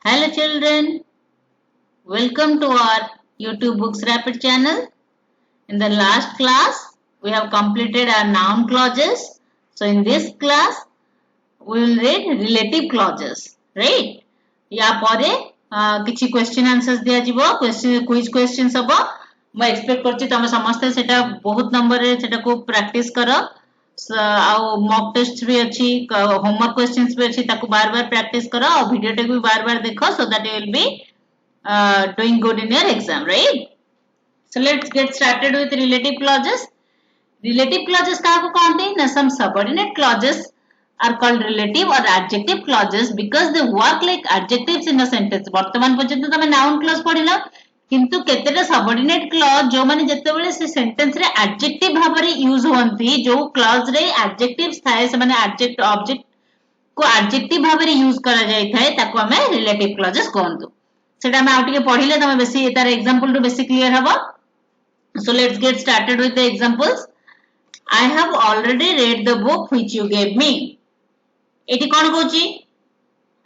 Hello children, welcome to our YouTube Books Rapid channel. In the last class, we have completed our noun clauses. So in this class, we will read relative clauses, right? या परे किछि question answers दिया जिवो question quiz question सब मैं expect करछि तमे समस्त सेटा बहुत नंबर रे सेटा को प्रैक्टिस करो आउ मॉक टेस्ट भी अच्छी होमवर्क क्वेश्चंस भी अच्छी ताको बार बार प्रैक्टिस करो और वीडियो टेक भी बार बार देखो so that you will be doing good in your exam, right? So let's get started with relative clauses. Relative clauses kahaku कहते हैं? Some subordinate clauses are called relative or adjective clauses because they work like adjectives in a sentence. वर्तमान पर्यंत तमे noun clause पढिलो किंतु केतेटा subordinate clause जो माने जेतेबेले से sentence रे एडजेक्टिव भाव रे यूज होंती जो क्लॉज रे एडजेक्टिव्स थाए से माने एडजेक्ट ऑब्जेक्ट को एडजेक्टिव भाव रे यूज करा जाय थाए ताको हमें रिलेटिव क्लॉजेस कहंतु सेटा हम आउट के पढिले तमे बेसी एतार एग्जांपल टू बेसी क्लियर हबो so let's get started with the examples I have already read the book which you gave me एटी कोन कहूची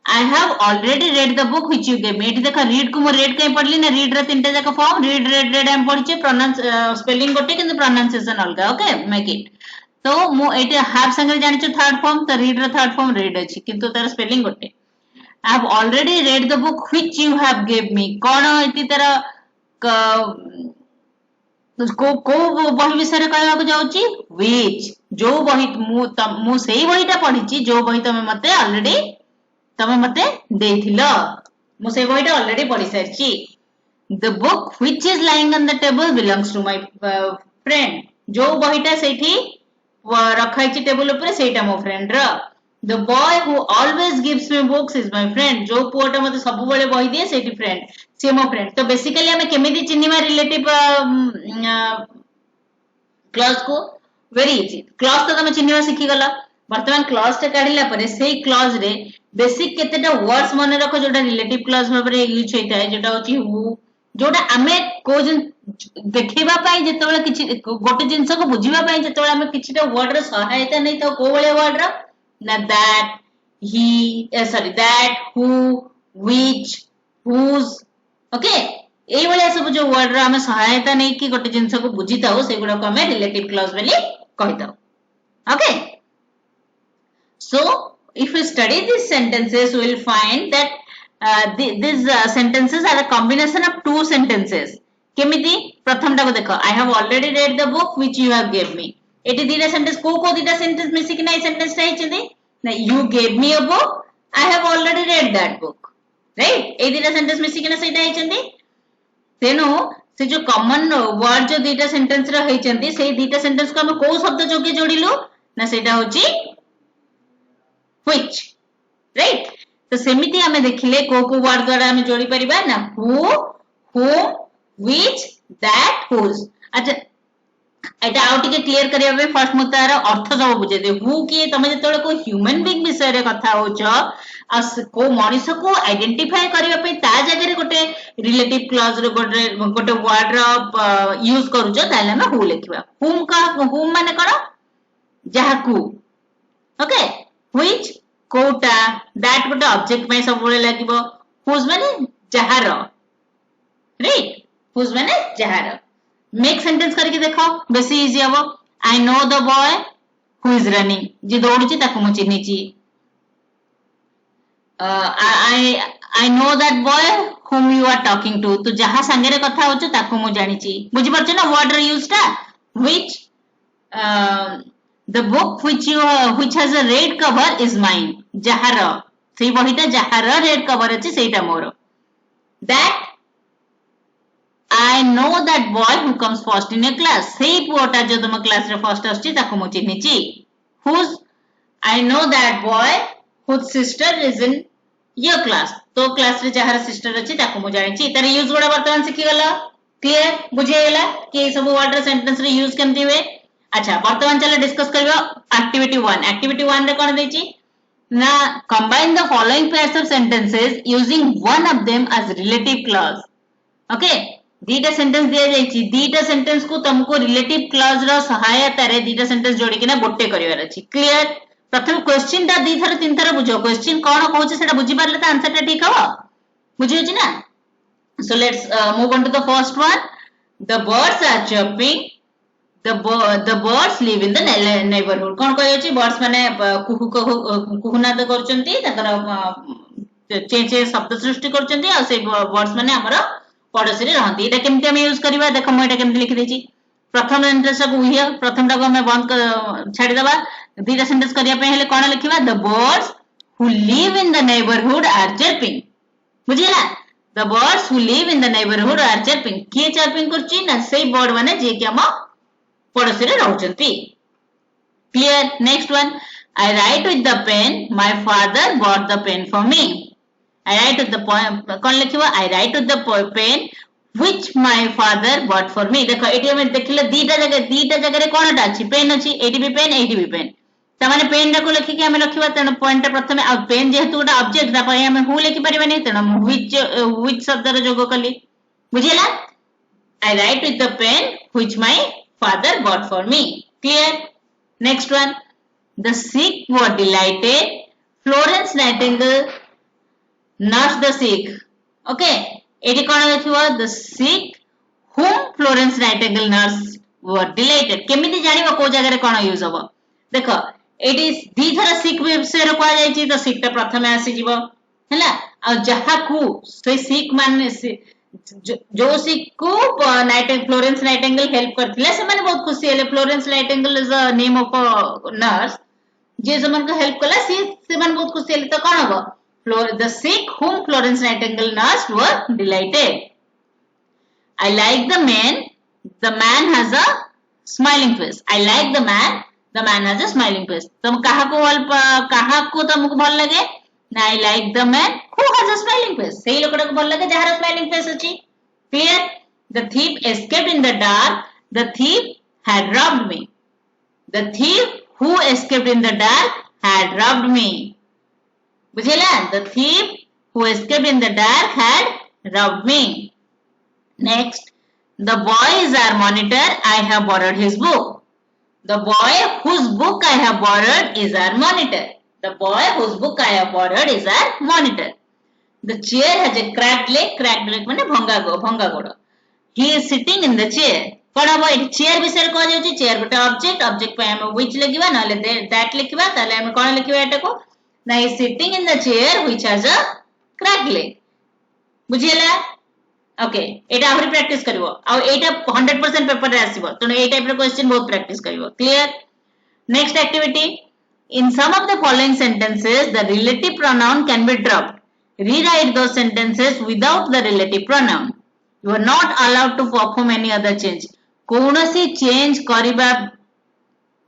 I have already read the book which you gave me. एठी देखा read को मो read कहीं पढ़ली ना read रे तीनटा जाका फॉर्म read हम पढ़िचे pronounce spelling गोटे किंतु pronunciation अलगा ओके make it तो मो एठी have संगे जानिचो थर्ड फॉर्म तो read रे थर्ड फॉर्म read अछि किंतु तार स्पेलिंग गोटे I have already read the book which you have gave me कोन एठी तार को बही विषय कहवा को जाउची which जो बही मु सेही बहीटा पढ़िची जो बही तमे मते ऑलरेडी तमे मते देथिलो मु से बहीटा ऑलरेडी पढ़ी सारची the book which is lying on the table belongs to my friend जो बहीटा सेठी रखाइची टेबल ऊपर सेटा मो फ्रेंड रो the boy who always gives me books is my friend जो पुओटा मते सब बेले बही दिए सेठी फ्रेंड से मो फ्रेंड तो बेसिकली हमें केमिति चिन्हिमा रिलेटिव क्लॉज को वेरी इजी क्लॉज तो तमे चिन्हिमा सिखि गला वर्तमान क्लॉज टे काढिला परे सेही क्लॉज रे बेसिक केतेटा वर्ड्स मने रखो जोटा रिलेटिव क्लॉज भाबरे यूज होइताय जोटा होची हु जोटा हमें को जन देखिबा पाई जेतबेले किछि गोटे जिंस को बुझिबा पाई जेतबेले हमें किछिटा वर्ड रे सहायता नै तो को बळे वर्ड रो ना that he sorry that who which whose okay एई बळे सब जो वर्ड रो हमें सहायता नै कि गोटे जिंस को बुझिताओ सेगुडा को हमें रिलेटिव क्लॉज बेली कहिताओ okay so if we study these sentences we will find that these sentences are a combination of two sentences केमिति प्रथम टा को देखो I have already read the book which you have gave me एटी दीटा sentence को दीटा sentence मिसी कि नै सेंटेंस टा हिचंदी ना you gave me a book I have already read that book right ए दीटा सेंटेंस मिसी कि ना सेटा हिचंदी तेनो से जो कॉमन वर्ड जो दीटा सेंटेंस रा हिचंदी से दीटा सेंटेंस को हम को शब्द जोगे जोडिलु ना सेटा होची which right तो सेमिति हमें देखिले को वर्ड द्वारा हमें जोड़ी परिबा ना who whom which that whose अच्छा एटा आउट के क्लियर करिया बे फर्स्ट मुतार अर्थ सब बुझे दे हु की तमे जतले को ह्यूमन बीइंग विषय रे कथा होछ आ को मनीष को आइडेंटिफाई करिया पे ता जगह रे गोटे रिलेटिव क्लॉज रे गोटे वर्ड रो यूज करू जो ताले हम हु लिखिबा whom का whom माने कोन जाहाकू ओके which कोटा that गोटे ऑब्जेक्ट में सब बोले लागिबो whose माने जहार राइट whose माने जहार मेक सेंटेंस करके देखो बेसी इजी हबो I know the boy who is running जे दौड़ुची ताको मु चिन्हिची I know that boy whom you are talking to तो जहा संगे रे कथा होछ ताको मु जानिची बुझि परछ ना वर्ड रे यूज टा which the book which has a red cover is mine जहार सेही बहिटा जहार रेड कवर अछि सेटा मोर that I know that boy who comes first in a class सेही पुओटा जो तुम क्लास रे फर्स्ट आछि ताको मु चिन्हिची whose I know that boy whose sister is in your class तो क्लास रे जहार सिस्टर अछि ताको मु जानिची तार यूज गोडा वर्तमान सिखि गला क्लियर बुझे गेला कि ए सब वर्ड रे सेंटेंस रे यूज केमति हुए अच्छा वर्तमान चलो डिस्कस करबो एक्टिविटी 1 रे कोन देछि ना combine the following pairs of sentences using one of them as relative clause okay दीटा सेंटेंस दिया जायछि दीटा सेंटेंस को तुमको रिलेटिव क्लॉज रो सहायता रे दीटा सेंटेंस जोडी किना गोटे करिवार अछि क्लियर प्रथम क्वेश्चन ता दी थर तीन थर बुझो क्वेश्चन कोन कहउछ सेटा बुझि पारले त आंसर ता ठीक हो बुझी होची ना so let's move on to the first one the birds are chirping the birds live in the neighborhood कोन कहै अछि birds माने कुहुनाद करचंती तकर चे चे शब्द सृष्टि करचंती आ से birds माने हमर पड़ोसी रे रहंती एटा केमति हम यूज करबा देखो म एटा केमति लिखि देछि प्रथम सेंटेंस को हियर प्रथम टाको हमें बंद छाडी दबा दीटा सेंटेंस करिया पे हेले कोन लिखिबा the birds who live in the neighborhood are chirping बुझिला the birds who live in the neighborhood are chirping के chirping करछि ना सेई बर्ड माने जे कि हम पड़ोसी रे रहउचंती clear next one I write with the pen my father bought the pen for me I write with the कोन लिखिबा I write with the pen which my father bought for me देखो eighty हम देखिले दीटा जगह रे कोनटा अछि pen अछि eighty भी पेन त माने पेन रा को लिखि के हम लिखिबा तण पॉइंट प्रथमे आ पेन जेहेतु गोटा ऑब्जेक्ट ता पय हम हु लिखि परिबा नै तण which शब्द रे जोग कली बुझिला I write with the pen which my father bought for me clear next one the sick were delighted Florence Nightingale nursed the sick okay एटी कोन लिखिबो the sick whom Florence Nightingale nursed were delighted केमिति जानिबो को जगह रे कोन use होबो देखो eighty दी थरा sick विषय रे कोआ जायछि तो sick ता प्रथमे आसी जिवो हैला आ जहा को से sick माने जो sick को Florence Nightingale हेल्प करथिले से माने बहुत खुशी हेले Florence Nightingale is a name of a nurse जे जमन को हेल्प कला से माने बहुत खुशी हेले तो कोन होबो The sick whom Florence Nightingale nursed were delighted. I like the man. The man has a smiling face. I like the man. The man has a smiling face. तुम कहा को तुमको भल लगे? I like the man who has a smiling face. सही लोकड़ा को भल लगे जहार smiling face अछि. Clear? The thief escaped in the dark. The thief had robbed me. The thief who escaped in the dark had robbed me. बुझिला the thief who escaped in the dark had robbed me next the boy is our monitor I have borrowed his book the boy whose book I have borrowed is our monitor the boy whose book I have borrowed is our monitor the chair has a cracked leg माने भंगा गोड़ he is sitting in the chair कोन हबो a chair विषय को जाउची chair गोटे object पे हम which लिखिबा नले that लिखिबा ताले हम कोन लिखिबा एटा को Now he is sitting in the chair which has a cracked leg. बुझियला ओके एटा आहुरी प्रैक्टिस करिवो आ एटा 100% पेपर रे आसीबो तने ए टाइप रे क्वेश्चन बहुत प्रैक्टिस करिवो clear next activity in some of the following sentences the relative pronoun can be dropped rewrite those sentences without the relative pronoun you are not allowed to perform any other change कोनोसी change करिबा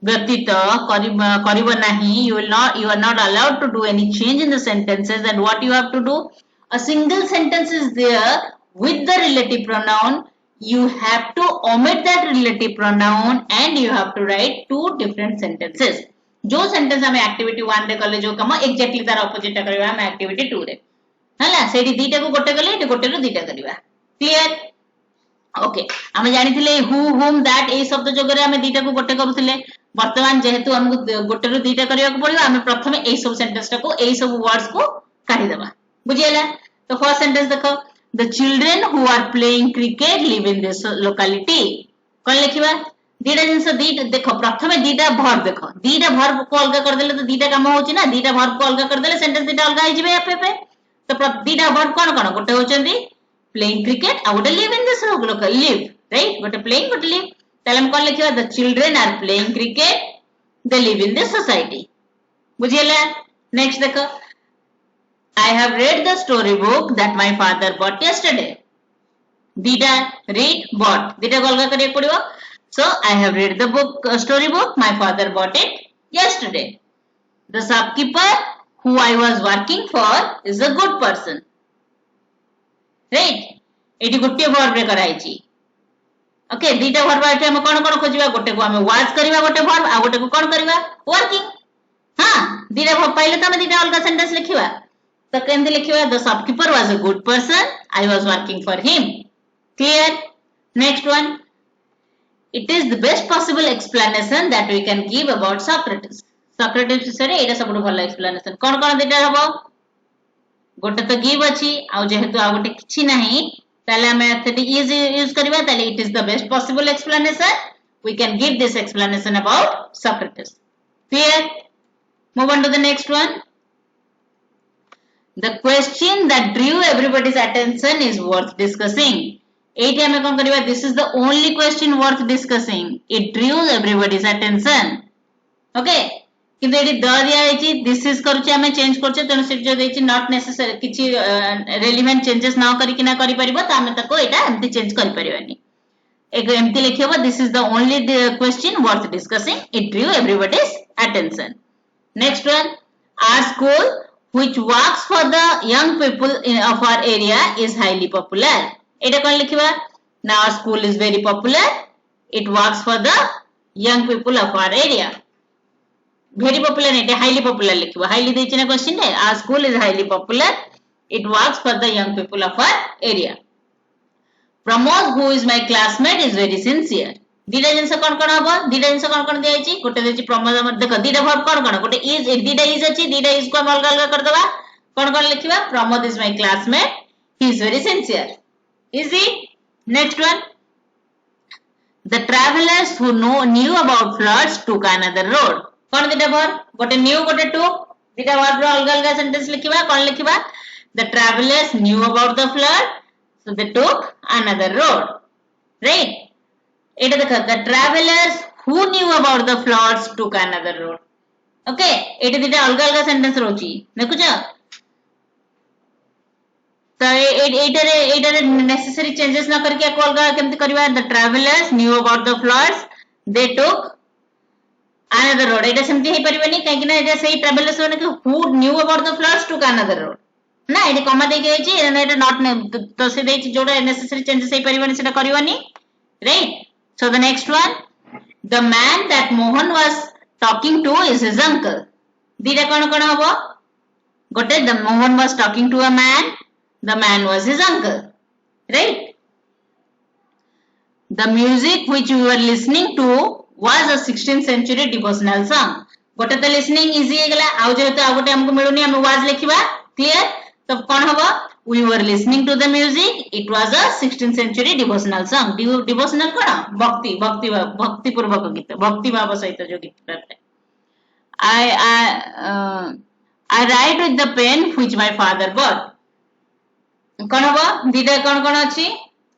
व्यतीत करिबो नाही you are not allowed to do any change in the sentences and what you have to do a single sentence is there with the relative pronoun you have to omit that relative pronoun and you have to write two different sentences जो sentence हमें activity 1 रे कले जो कम exactly तार opposite करबा हम activity 2 रे हला सेठी दीटा को गोटे कले एठी गोटे रो दीटा करबा क्लियर ओके हम जानि थिले who whom that ए शब्द जोगरे हम दीटा को गोटे करूथिले वर्तमान जेहेतु हमको गोटे रो दीटा करिया को पड़िबो हम प्रथमे ए सब सेंटेंस को ए सब वर्ड्स को काढी देबा बुझियला तो फर्स्ट सेंटेंस देखो the children who are playing cricket live in this locality कोन लिखिबा दीटा जिंस दीटा देखो प्रथमे दीटा वर्ब देखो दीटा वर्ब को अलग कर देले तो दीटा काम होची ना दीटा वर्ब को अलग कर देले सेंटेंस दीटा अलग आइ जिबे पे तो दीटा वर्ब कोन गोटे होचंदी playing cricket आ गोटे live in this local live right गोटे playing गोटे live ताले हम कोन लिखिबा the children are playing cricket they live in this society बुझियला नेक्स्ट देखो I have read the storybook that my father bought yesterday dida read bought dida को अलग करिया पड़िबो so I have read the book storybook my father bought it yesterday the shopkeeper who I was working for is a good person right eighty Gutte verb रे कराइची okay दीटा verb आटे हम कोन कोन खोजिबा गोटे को हम was करबा गोटे वर्ब आ गोटे को कोन करबा वर्किंग हां दीटा वर्ब पाइले त हम दीटा अलग सेंटेंस लिखिबा तो केंदे लिखिबा the shopkeeper was a good person I was working for him clear next one it is the best possible explanation that we can give about Socrates विषय एटा सबटु भल एक्सप्लेनेशन कोन कोन दीटा हबो गोटे तो गिव अछि आ जेहेतु आ गोटे किछि नाही ताले हमें एथेटिक इज यूज करबा ताले it is the best possible explanation we can give this explanation about Socrates. Clear? Move on to the next one. The question that drew everybody's attention is worth discussing. एठी हमें कोन करबा this is the only question worth discussing. It drew everybody's attention. Okay? किंतु एठी the दिया हैछि this is करूचे हमें change करछे तनो से जो देछि not necessary किछि relevant changes ना करी कि ना करि परिबो त हमें तको एटा एम्ति चेंज करि परिबानी एक एम्ति लिखिबो this is the only question worth discussing. It drew everybody's attention. Next one, our school which works for the young people of our area is highly popular. Etah cone लिखिबा now our school is very popular. It works for the young people of our area. Very popular Etah highly popular लिखिबा highly देछि ना question रे our school is highly popular. It works for the young people of our area. Pramod who is my classmate is very sincere. दीटा जिंस कोन कोन हबो दीटा जिंस कोन दिया छि गोटे देछि प्रमोद हमर देखो दीटा वर्ब कोन गोटे इज दीटा इज अछि दीटा इज को हम अलग अलग कर देबा कोन लिखिबा Pramod is my classmate he is very sincere easy next one the travellers who knew about floods took another road कोन दीटा वर्ब गोटे न्यू गोटे took दीटा वर्ब रो अलग अलग सेंटेंस लिखिबा कोन लिखिबा the travellers knew about the flood so they took another road right एटा देखो the travelers who knew about the floods took another road okay एटा दिटा अलग अलग सेंटेंस रोची देखु छ तो एटा रे नेसेसरी चेंजेस ना करके को अलग केमति करबा the travelers knew about the floods they took another road एटा सेमति हे परिबनी काहे कि ना एटा सेही ट्रैवलर्स माने कि who knew about the floods took another road ना एटा कमा दे के छि एटा नॉट तो से दे छि जोडा नेसेसरी चेंजेस हे परिबनी सेटा करबनी right. So the next one, the man that Mohan was talking to is his uncle. Dita kono habo? Gote the Mohan was talking to a man. The man was his uncle. Right? The music which we were listening to was a 16th century devotional song. Gote the listening easy egala. Au jehetu au gote हमको मिलुनी हम was लिखिबा. Clear? तो कोन हबो? We were listening to the music. It was a 16th century devotional song. Devotional कोना भक्ति पूर्वक गीत भक्ति भाव सहित जो गीत करते I write with the pen which my father bought. कोन हबो दीटा कोन अछि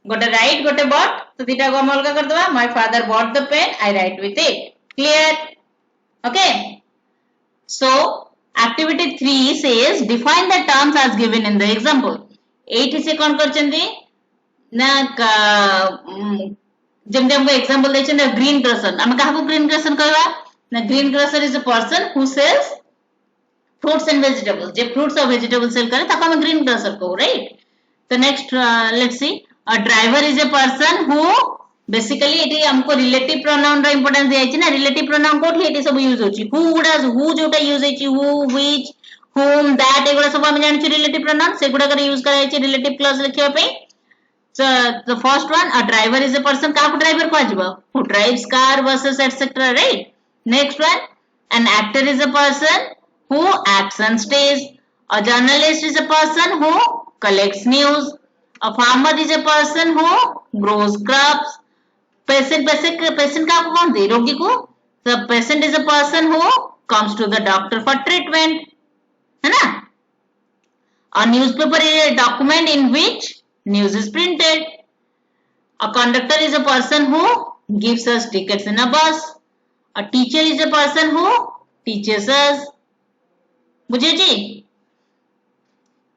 गोटे write गोटे bought तो दीटा को हम अलग कर देबा my father bought the pen I write with it. Clear? Okay, so activity 3 says define the terms as given in the example. 8 से कौन करचंदी ना जब हमको एग्जांपल देछन ना ग्रीन ग्रोसर हम काहको ग्रीन ग्रोसर कहबा ना green grocer is a person who sells fruits and vegetables जे फ्रूट्स और वेजिटेबल्स सेल करे ताको हम ग्रीन ग्रोसर कहू राइट. तो next let's see a driver is a person who basically एटी हमको रिलेटिव प्रोनाउन रो इंपोर्टेंस दिया छि ना रिलेटिव प्रोनाउन कोठी एटी सब यूज होछि हु गुडा हु जोटा यूज होछि हु व्हिच whom that एगुडा सब हम जानि छि रिलेटिव प्रोनाउन से गुडा कर यूज कराय छि रिलेटिव क्लॉज लिखिबा पे. So the first one a driver is a person का ड्राइवर को आजिबा who drives car buses etc. right. Next one an actor is a person who acts on stage. A journalist is a person who collects news. A farmer is a person who grows crops. Patient का कौन दे रोगी को the patient is a person who comes to the doctor for treatment है ना. A newspaper is a document in which news is printed. A conductor is a person who gives us tickets in a bus. A teacher is a person who teaches us. बुझे जी.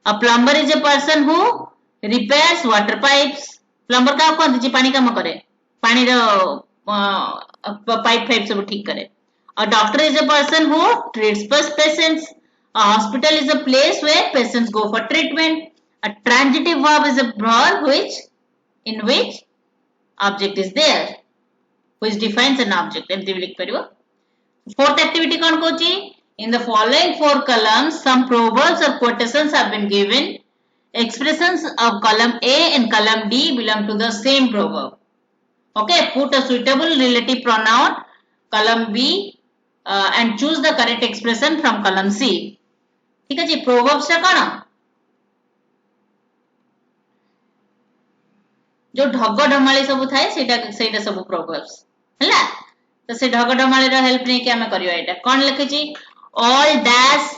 A plumber is a person who repairs water pipes. Plumber का कौन दीजिए पानी काम करे पानी रो pipe सब ठीक करे. A doctor is a person who treats patients. A hospital is a place where patients go for treatment. A transitive verb is a verb in which object is there, which defines an object. एमती भी लिख परिबो. Fourth activity कौन Kochi? In the following 4 columns, some proverbs or quotations have been given. Expressions of column A and column D belong to the same proverb. Okay, put a suitable relative pronoun column B and choose the correct expression from column C. ठीक है जी. Proverbs टा कौन जो ढग ढमाली सब थाए सेटा सब प्रोवर्ब्स हैला। तो से ढग ढमाली रो हेल्प नै कि हमें करियो एटा कोन लिखि छी ऑल डैश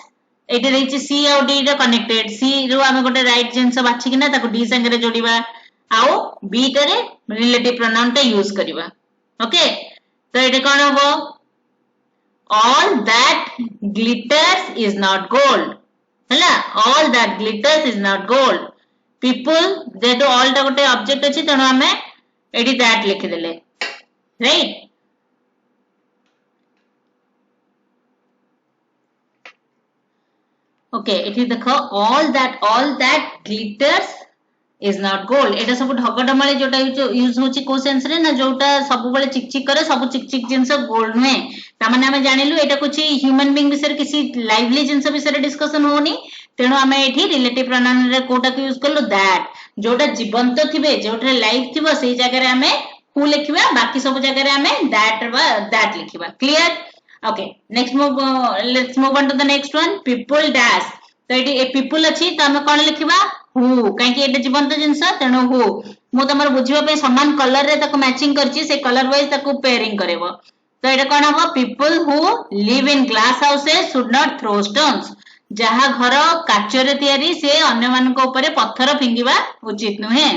एटा रही सी और डी रो कनेक्टेड सी रो हमें गोटे राइट जिंस बाछि किना ताको डी संगे रे जोड़ीबा आउ बी टरे रिलेटिव प्रोनाउन टा यूज करबा ओके। तो एटा कोन होबो all that glitters is not gold हैला all that glitters is not gold people जेतो all टा गोटे ऑब्जेक्ट अछि तनो हमें एडी that लिखि देले राइट। ओके इठी देखो all that glitters is not gold एटा सब ढगडमाली जोटा यूज होची को सेंस रे ना जोटा सब बेले चिक चिक करे सब चिक चिक जिंस गोल्ड नुहे ता माने हमें जानिलु एटा कुछ ह्यूमन बीइंग विषय किसी लाइवली जिंस विषय डिस्कशन होनी तेणु हमें एठी रिलेटिव प्रोनाउन रे कोटा को यूज करलो दैट जोटा जीवंत थिबे जोटा लाइव थिबो सेही जगह रे हमें हु लिखिबा बाकी सब जगह रे हमें दैट लिखिबा clear. Okay next let's move on to the next one people dash तो एटी ए पीपल अछि तो हमें कोन लिखिबा हु काहे एटा जीवंत जिंस तेणु हु मु तमर बुझिबा पे समान कलर रे ताको मैचिंग करची से कलर वाइज ताको पेयरिंग करबो। तो एटा कोन हबो people who live in glass houses should not throw stones जहा घर काचर तयारी से अन्य मान को ऊपर पत्थर फिंगिबा उचित नुहे।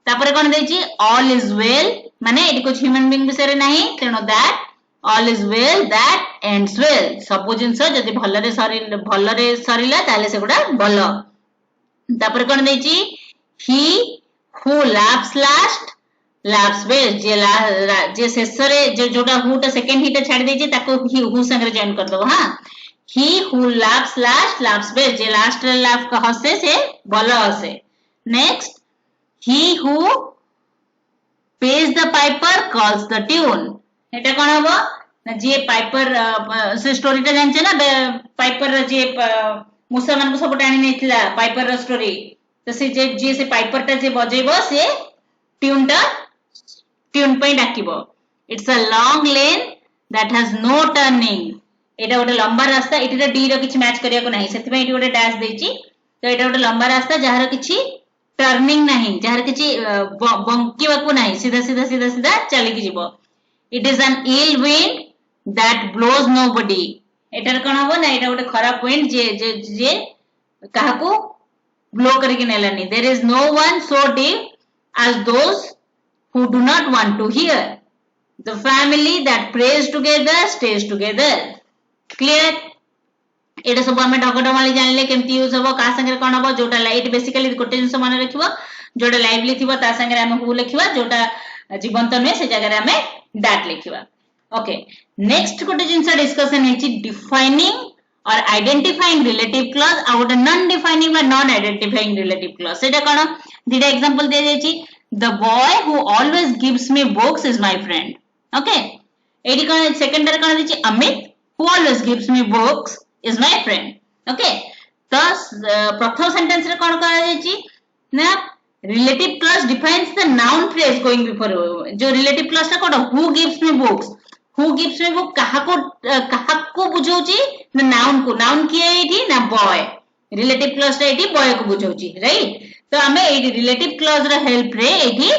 तापर कोन देची ऑल इज वेल माने एटी कुछ ह्यूमन बीइंग विषय नाही तेणु that all is well that ends well सब जिंस जदी भलरे सरीला ताले सेगुडा भलो। तापर कोन देची he who laughs last laughs best जे शेषरे जोटा हुटा सेकंड हिटा छाडी देची ताको ही हु संगे जॉइन कर दो हां he who laughs last laughs best J last रे लाफ का हसे से भलो हसे। Next he who pays the piper calls the tune एटा कोन हबो ना जे पाइपर से स्टोरी ता जानछे ना पाइपर जे मुसा मान को सब टाणी नेथिला पाइपर रो स्टोरी तो से जे से पाइपर ता जे बजेबो से ट्यून पे डाकिबो it's a long lane that has no turning एटा गोटे लंबा रास्ता एटी डी रो किछि मैच करिया को नाही सेति में एटी गोटे डैश देछि तो एटा गोटे लंबा रास्ता जहार किछि टर्निंग नाही जहार किछि बंकीबा को नाही सीधा सीधा सीधा सीधा चली कि जीवो। It is an ill wind that blows nobody एटार कोन हबो ना एटा गोटे खराब विंड जे काहा को ब्लो करिक नेलानी there is no one so deep as those who do not want to hear the family that prays together stays together clear. एटा सब हमें ढगडमाली जानले केमती यूज हबो का संगे कोन हबो जोटा लाइट बेसिकली गोटे जिंस माने रखिबो जोटा लाइवली थिबो ता संगे हम हु लिखिबा जोटा जीवंत ने से जगह रे हमें दैट लिखिबा। ओके नेक्स्ट गोटे जिंस डिस्कशन हेची डिफाइनिंग और आइडेंटिफाइंग रिलेटिव क्लॉज आ गोटे नॉन डिफाइनिंग बा नॉन आइडेंटिफाइंग रिलेटिव क्लॉज सेटा कोन दिटा एग्जांपल दे देची the boy who always gives me books is my friend okay एडी कोन सेकंड रे कोन देची Amit who always gives me books is my friend okay तो प्रथम सेंटेंस रे कोन करा जायछि ना relative clause defines the noun phrase going before जो रिलेटिव क्लॉज ता कोन who gives me book कहा को बुझौछि ना नाउन किए एठी ना बॉय रिलेटिव क्लॉज ता एठी बॉय को बुझौछि राइट। तो हमें एठी रिलेटिव क्लॉज रा हेल्प रे एठी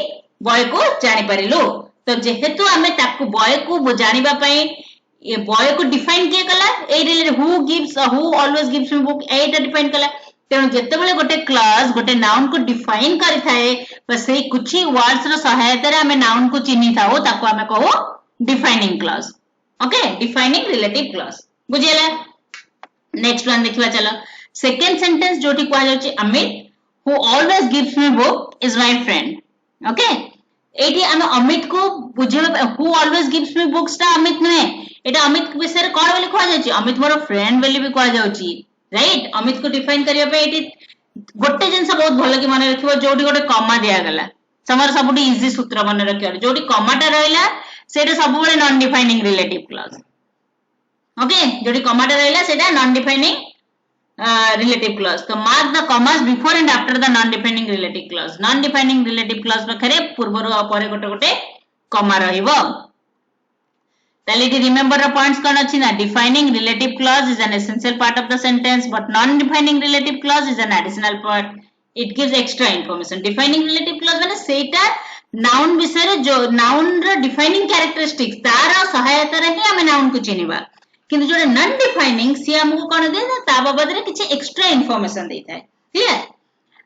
बॉय को जानि परिलु तो जेहेतु हमें ताको बॉय को जानिबा पई ये बॉय को डिफाइन किए कला a related who always gives me book एटा डिफाइन कला तेणु जेते बेले गोटे क्लॉज गोटे नाउन को डिफाइन करि थाए बस सेही कुछ वर्ड्स रो सहायता रे हमें नाउन को चिन्हि थाओ ताको हमें कहू defining clause okay defining relative clause बुझियला। नेक्स्ट वन देखिबा चलो सेकंड सेंटेंस जोठी को आ जाउची Amit who always gives me book is my friend okay एठी हम अमित को बुझिबा who always gives me books ता अमित नहे एटा अमित विषय कोन बोली कहै जाउची अमित मोर फ्रेंड बोली भी कहै जाउची राइट। अमित को डिफाइन करिया पे एटी गोटे जिंस बहुत भलो कि माने रखिबो जोडी गोटे कॉमा दिया गला समर सबुटी इजी सूत्र माने रखियो जोडी कॉमाटा रहला सेटा सब बेले non defining relative clause okay जोडी कॉमाटा रहला सेटा non defining relative clause to mark the commas before and after the non defining relative clause non defining relative clause पखरे पूर्वरो अपरे गोटे गोटे कॉमा रहिबो ताले remember the points कौन अच्छी ना defining relative clause is an essential part of the sentence but non-defining relative clause is an additional part It gives extra information. Defining relative clause माने सेटा noun विषय रे जो noun रा defining characteristics तारा सहायता रे ही हमें noun को चिन्हिबा किंतु जो non defining सी हमको कोन दे ना ता बाबद रे किछि extra information देता है. Clear?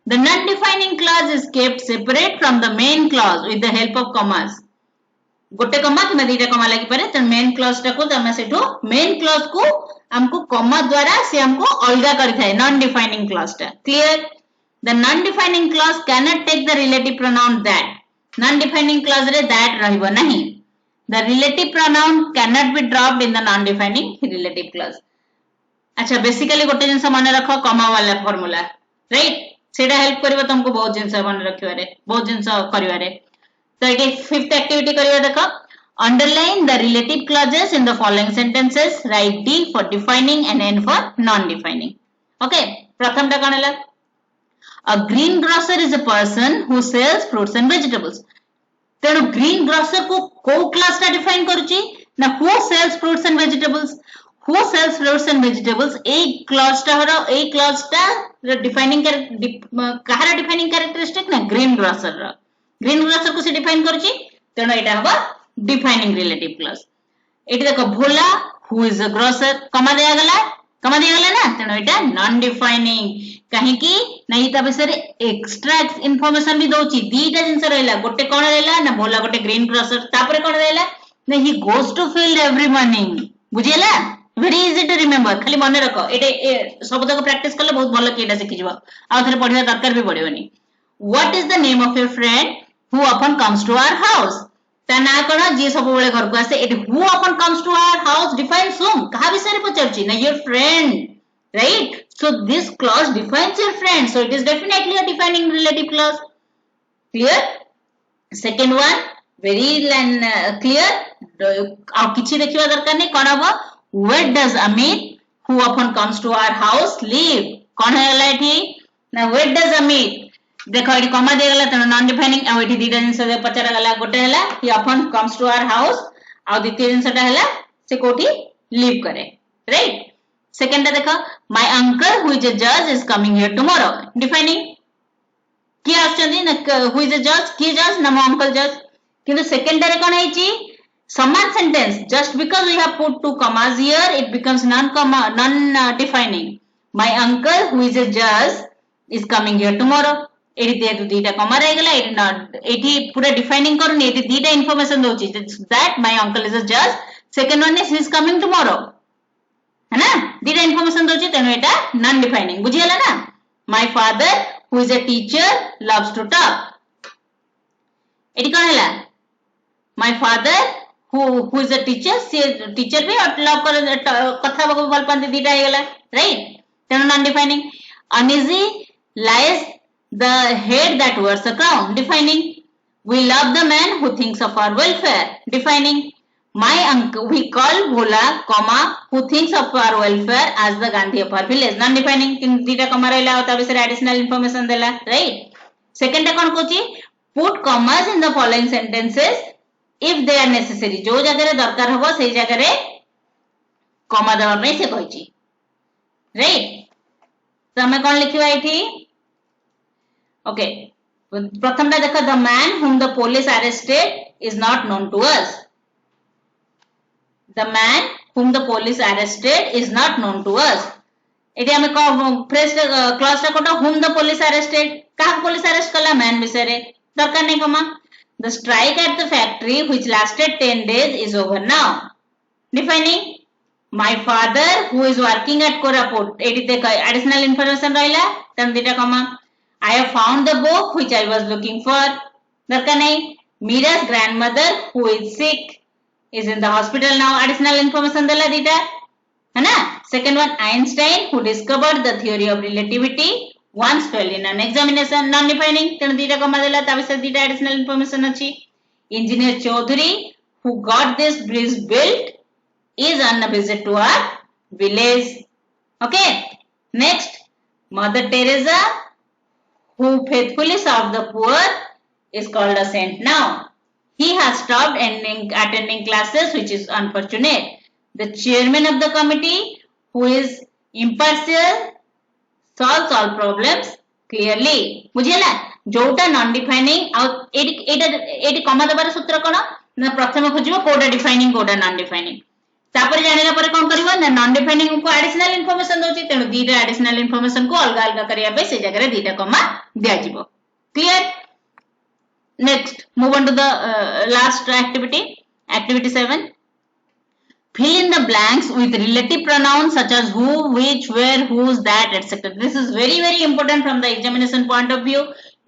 The non defining clause is kept separate from the main clause with the help of commas. गोटे कमा कि दीटा कमा लगी पारे तो मेन क्लॉज टा को तमे सेठो मेन क्लॉज को हमको कमा द्वारा से हमको अलगा करि थाए नॉन डिफाइनिंग क्लॉज टा. Clear? The non defining clause can not take the relative pronoun that. Non defining clause रे दैट रहइबो नहीं. The relative pronoun can not be dropped in the non defining relative clause. अच्छा basically गोटे जिंस माने रखो कमा वाला फार्मूला राइट सेटा हेल्प करबो तुमको बहुत जिंस माने रखिवारे बहुत जिंस करिवारे. So it is fifth activity करियो देखो. Underline the relative clauses in the following sentences. Write D for defining and N for non-defining. Okay. प्रथम टा कौन है? A greengrocer is a person who sells fruits and vegetables. तेणु greengrocer को class टा define करुची ना who sells fruits and vegetables. Who sells fruits and vegetables एक clause टा हरा एक clause टा defining कहारा defining characteristic ना greengrocer रा. greengrocer को से डिफाइन करछि तेनो एटा हबा डिफाइनिंग रिलेटिव क्लॉज. एटी देखो भोला हु इज अ ग्रोसर कमा दिया गला ना तेनो एटा नॉन डिफाइनिंग काहे कि नहीं ता विषय एक्स्ट्रा इंफॉर्मेशन भी दोछि. दीटा जिंस रहला गोटे कोन रहला ना भोला गोटे ग्रीन ग्रोसर तापर कोन रहला ना he goes to field every morning. बुझियला? Very easy to remember. खाली मन रखो एटे सब तक प्रैक्टिस करले बहुत भलो कि एटा सिखि जबो आ थरे पढिया दरकार भी पड़ियोनी. What is the name of your friend who often comes to our house? ता ना कोन जे सब बेले घर को आसे. Eighty who often comes to our house defines whom कहा विषय रे पचरछि ना your friend, right? So this clause defines your friend, so it is definitely a defining relative clause. Clear? Second one very clear. आ किछि देखिबा दरकार नै कोन हबो where does Amit who often comes to our house live? कोन हैला एठी ना where does Amit देखो eighty कमा दे गला त नॉन डिफाइनिंग आ एटी दीटा जिंस दे पचरा गला गोटे हला ही often comes to our house आ द्वितीय जिंसटा हला से कोठी लिव करे राइट. सेकंड देखो my uncle who is a judge is coming here tomorrow. Defining की आछंदी न who is a judge की जज ना मो अंकल जज किंतु सेकंड रे कोन हेची समान sentence just because we have put two commas here it becomes non defining. My uncle who is a judge is coming here tomorrow. एटी दे दीटा कमा रह गला एटी पूरा डिफाइनिंग करनी एटी दीटा इंफॉर्मेशन दोची that my uncle is a जज. Second one is he is coming tomorrow है ना दीटा इंफॉर्मेशन दोची तेनो एटा नॉन डिफाइनिंग. बुझियला ना? My father who is a teacher loves to talk. एटी कोन हला my father who is a teacher से टीचर भी लव कर कथा बको भल पांती दीटा हे गला राइट तेनो non defining. Uneasy lies the head that wears a crown. Defining. We love the man who thinks of our welfare. Defining. My uncle, we call Bhola, comma, who thinks of our welfare as the Gandhi of our village. Non-defining. Dita comma rahila hota bisare additional information dela. Right? Second kon kochi put commas in the following sentences if they are necessary. जो जगह रे दरकार होबो सेही जगह रे comma देबा पई से कहिची. Right? तो हमें कोन लिखिबा एठी Okay. प्रथम टा देखो the man whom the police arrested is not known to us. The man whom the police arrested is not known to us. एटी हमें फ्रेश क्लॉज टा कोटा whom the police arrested काहा पुलिस अरेस्ट कला man विषय रे दरकार नै कमा. The strike at the factory which lasted 10 days is over now. Defining. My father who is working at Koraput. Eighty देखो एडिशनल इंफॉर्मेशन रहला तन दीटा कमा. I have found the book which I was looking for. दरकार नहीं. Mira's grandmother who is sick is in the hospital now. Additional information देला दीटा है ना. Second one Einstein who discovered the theory of relativity once failed in an examination. Non defining तेन दीटा कमा देला ताबिसे दीटा additional information अछि. Engineer Chaudhary who got this bridge built is on a visit to our village. Okay. Next Mother Teresa who faithfully served the poor is called a saint now. He has stopped attending classes, which is unfortunate. The chairman of the committee, who is impartial, solves all problems, clearly बुझिला जोटा non defining eighty कमा दबार सूत्र कोन ना प्रथम खोजिबो कोडा defining कोडा non defining तापर जानिला पर कोन करबो ना नॉन डिफाइनिंग को एडिशनल इंफॉर्मेशन दोची तेनु दीटा एडिशनल इंफॉर्मेशन को अलग अलग करिया पे से जगह रे दीटा कमा दिया जिवो clear next move on to the last activity 7 fill in the blanks with relative pronouns such as who which where whose that etc this is very important from the examination point of view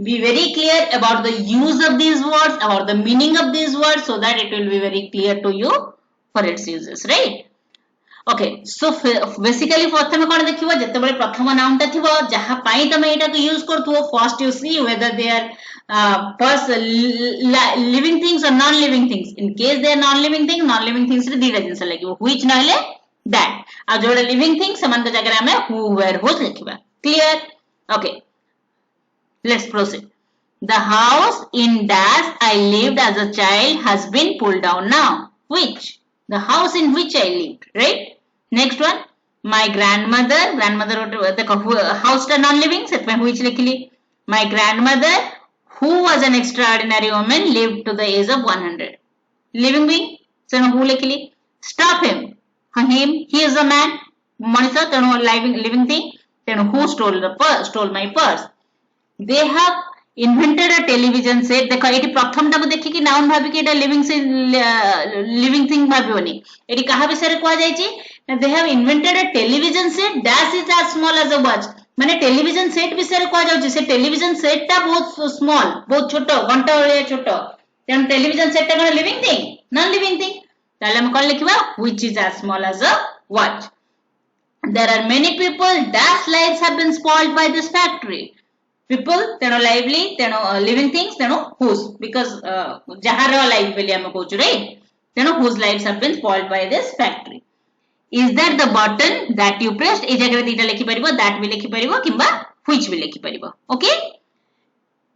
be very clear about the use of these words about the meaning of these words so that it will be very clear to you for its uses right okay so basically प्रथम कोन देखिबो जते बेले प्रथम noun ता थिबो जहा पाई तमे एटा को यूज करथुओ first you see whether they are first living things or non living things in case they are non living things रे दीटा जिंस लागिबो which नहले that आ जोडा living things समान के जगह में who where whose लिखिबा clear okay let's proceed the house in dash I lived as a child has been pulled down now which the house in which I lived right next one my grandmother देखो house टा non living set में which लिखली my grandmother who was an extraordinary woman lived to the age of 100 living being so who लिखली stop him he is a man मनुष्य तेणु living thing तेणु who stole my purse they have invented a television set देखो eighty प्रथम टाको देखि कि noun भाबी कि एटा लिविंग थिंग भाबियोनी एटी कहा विषय रे कोआ जाय छी they have invented a television set dash is as small as a watch माने टेलीविजन सेट विषय रे कोआ जाउ छी से टेलीविजन सेट टा बहुत स्मॉल बहुत छोटो घंटा वाला छोटो तेन टेलीविजन सेट टा कोन living thing non living thing ताले हम कोन लिखबा which is as small as a watch there are many people dash lives have been spoiled by this factory people तेनो lively तेनो living things तेनो whose because जहार life बेली हम कहूछु right तेनो whose lives have been spoiled by this factory is that the button that you pressed ए जगह दीटा लिखि परिबो that भी लिखि परिबो किबा which भी लिखि परिबो okay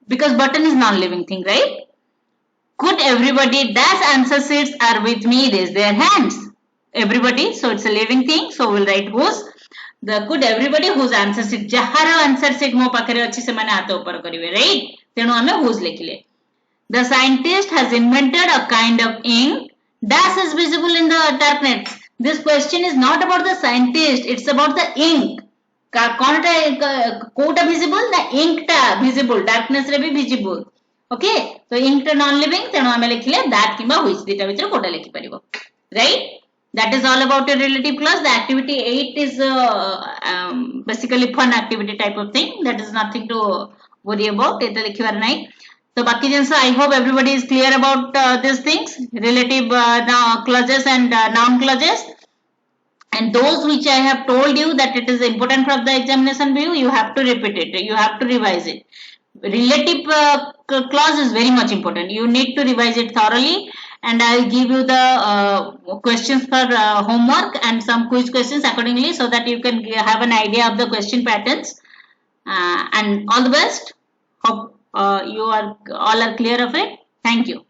because button is non living thing right could everybody dash answer sheets are with me raise their hands everybody so it's a living thing so we'll write whose the could everybody whose answer sheet जहार answer sheet मो पाखरे अछि से माने हाथ ऊपर करिवे right तेनु हमें whose लिखिले the scientist has invented a kind of ink dash is visible in the darknet this question is not about the scientist it's about the ink का कोनटा कोटा visible the ink टा visible darkness रे भी visible okay so ink टा non living तेनु हमें लिखिले that किबा which दीटा वितर Kota लिखि परिबो right that is all about a relative clause the activity 8 is basically fun activity type of thing that is nothing to worry about eta likhibar nai so baki jinsa I hope everybody is clear about these things relative clauses and noun clauses and those which I have told you that it is important for the examination view you have to repeat it you have to revise it relative clause is very much important you need to revise it thoroughly and I'll give you the questions for homework and some quiz questions accordingly so that you can have an idea of the question patterns and all the best hope you are all are clear of it thank you